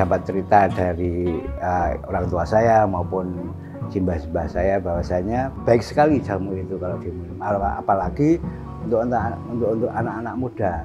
dapat cerita dari orang tua saya maupun simbah-simbah saya bahwasanya baik sekali jamu itu kalau diminum, apalagi untuk anak-anak muda.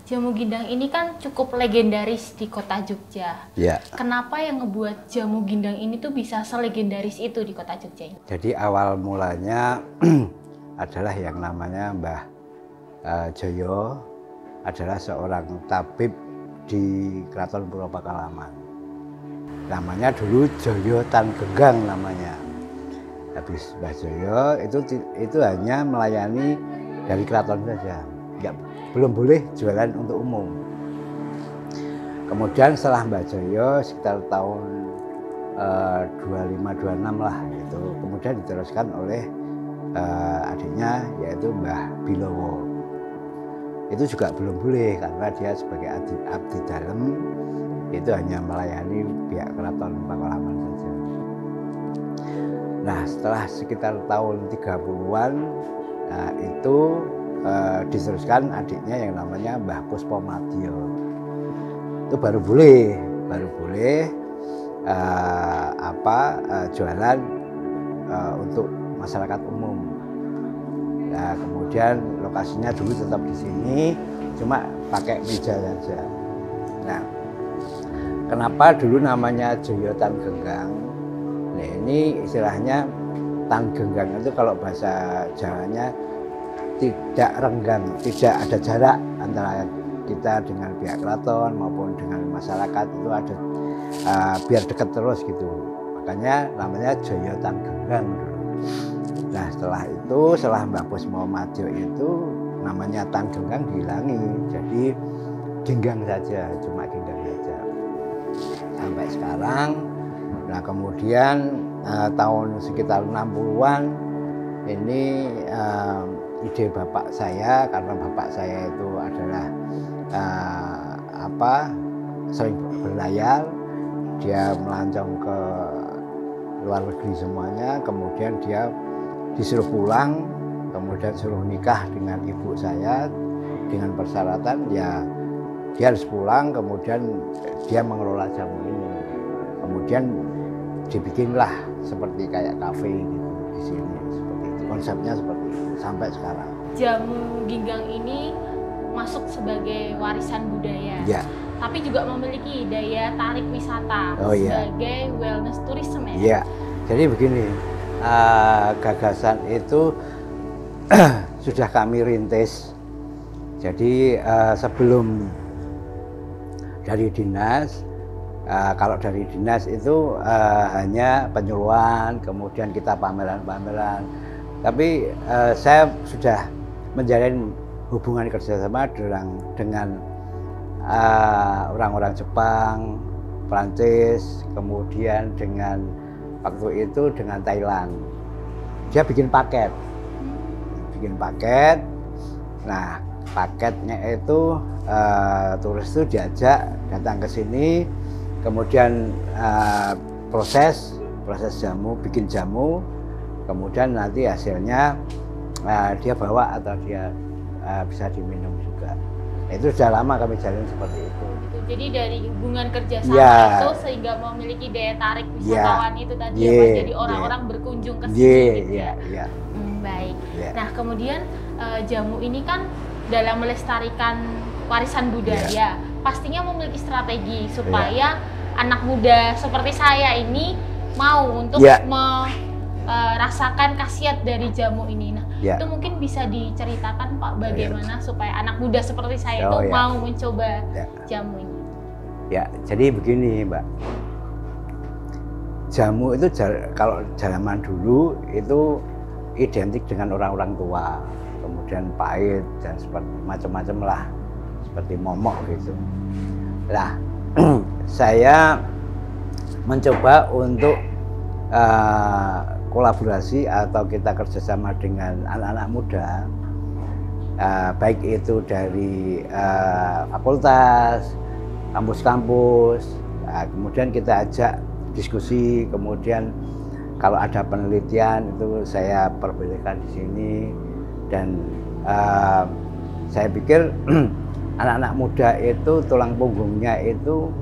Jamu Gindang ini kan cukup legendaris di kota Jogja. Ya. Kenapa yang ngebuat Jamu Gindang ini tuh bisa selegendaris itu di kota Jogja ini? Jadi awal mulanya adalah yang namanya Mbah Joyo, adalah seorang tabib di Keraton Puro Pakalaman. Namanya dulu Joyo Tan Genggang namanya. Habis Mbah Joyo itu hanya melayani dari keraton saja. Belum boleh jualan untuk umum. Kemudian setelah Mbah Joyo sekitar tahun 25-26 lah itu, kemudian diteruskan oleh adiknya yaitu Mbah Bilowo. Itu juga belum boleh karena dia sebagai abdi dalam itu hanya melayani pihak Keraton Pakualaman saja. Nah, setelah sekitar tahun 30-an itu diteruskan adiknya yang namanya Mbah Puspomadyo. Itu baru boleh jualan untuk masyarakat umum. Nah, kemudian lokasinya dulu tetap di sini, cuma pakai meja saja. Nah, kenapa dulu namanya Joyo Tan Genggang? Nah, ini istilahnya Tan Genggang itu kalau bahasa Jawanya tidak renggang, tidak ada jarak antara kita dengan pihak keraton maupun dengan masyarakat, itu ada biar dekat terus gitu. Makanya namanya Joyo Tan Genggang dulu. Nah, setelah Mbah Puspomadyo itu namanya Tan Genggang dihilangi, jadi Genggang saja, cuma Genggang saja sampai sekarang. Nah, kemudian tahun sekitar 60-an ini ide bapak saya, karena bapak saya itu adalah sering berlayar, dia melancong ke luar negeri semuanya, kemudian dia disuruh pulang, kemudian suruh nikah dengan ibu saya dengan persyaratan ya dia harus pulang, kemudian dia mengelola jamu ini, kemudian dibikinlah seperti kayak kafe gitu di sini, seperti itu konsepnya, seperti itu sampai sekarang. Jamu Ginggang ini masuk sebagai warisan budaya, ya, tapi juga memiliki daya tarik wisata sebagai wellness tourism ya. Ya, jadi begini, gagasan itu sudah kami rintis. Jadi sebelum dari dinas, kalau dari dinas itu hanya penyuluhan, kemudian kita pameran-pameran. Tapi saya sudah menjalin hubungan kerjasama dengan orang-orang Jepang, Prancis, kemudian dengan waktu itu dengan Thailand. Dia bikin paket. Nah, paketnya itu turis itu diajak datang ke sini, kemudian proses jamu, bikin jamu, kemudian nanti hasilnya dia bawa atau dia bisa diminum juga. Nah, itu sudah lama kami jalin seperti itu. Jadi dari hubungan kerjasama itu sehingga memiliki daya tarik wisatawan itu tadi ya Mas, jadi orang-orang berkunjung ke sini. Baik. Nah, kemudian jamu ini kan dalam melestarikan warisan budaya pastinya memiliki strategi supaya anak muda seperti saya ini mau untuk merasakan khasiat dari jamu ini. Nah, itu mungkin bisa diceritakan Pak bagaimana supaya anak muda seperti saya itu mau mencoba jamu ini. Ya, jadi begini Mbak, jamu itu kalau zaman dulu itu identik dengan orang-orang tua, kemudian pahit dan seperti macam-macam lah, seperti momok gitu. Nah, saya mencoba untuk kolaborasi atau kita kerjasama dengan anak-anak muda, baik itu dari fakultas, kampus-kampus, kemudian kita ajak diskusi, kemudian kalau ada penelitian itu saya perbolehkan di sini. Dan saya pikir anak-anak muda itu tulang punggungnya itu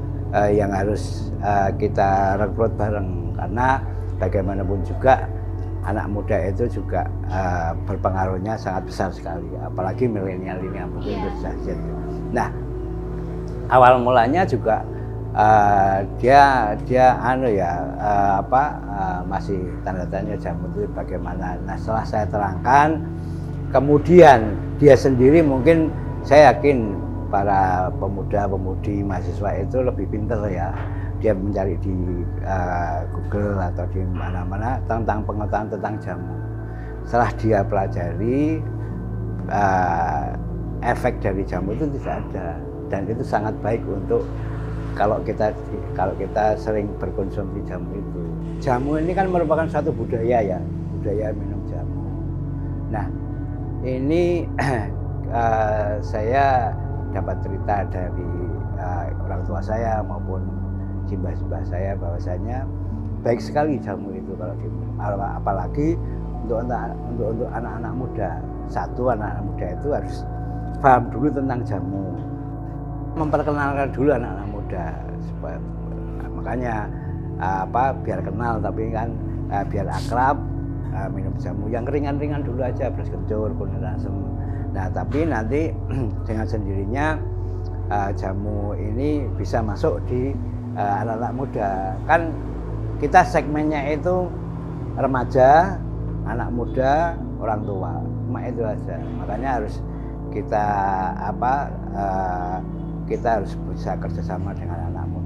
yang harus kita rekrut bareng, karena bagaimanapun juga anak muda itu juga berpengaruhnya sangat besar sekali, apalagi milenial ini yang mungkin berjahit. Nah, awal mulanya juga dia masih tanda tanya jamu itu bagaimana. Nah, setelah saya terangkan, kemudian dia sendiri, mungkin saya yakin para pemuda-pemudi mahasiswa itu lebih pintar ya, dia mencari di Google atau di mana-mana tentang pengetahuan tentang jamu. Setelah dia pelajari, efek dari jamu itu tidak ada, dan itu sangat baik untuk kalau kita sering berkonsumsi jamu itu. Jamu ini kan merupakan suatu budaya ya, budaya minum jamu. Nah, ini saya dapat cerita dari orang tua saya maupun simbah-simbah saya bahwasanya baik sekali jamu itu kalau diminum, apalagi untuk anak-anak muda. Satu, anak-anak muda itu harus paham dulu tentang jamu, memperkenalkan dulu anak-anak muda, supaya makanya biar kenal, tapi kan biar akrab, minum jamu yang ringan-ringan dulu aja, beras kencur, kunyit asem. Nah, tapi nanti dengan sendirinya jamu ini bisa masuk di anak-anak muda. Kan kita segmennya itu remaja, anak muda, orang tua, cuma itu aja. Makanya harus kita kita harus bisa kerjasama dengan anak muda.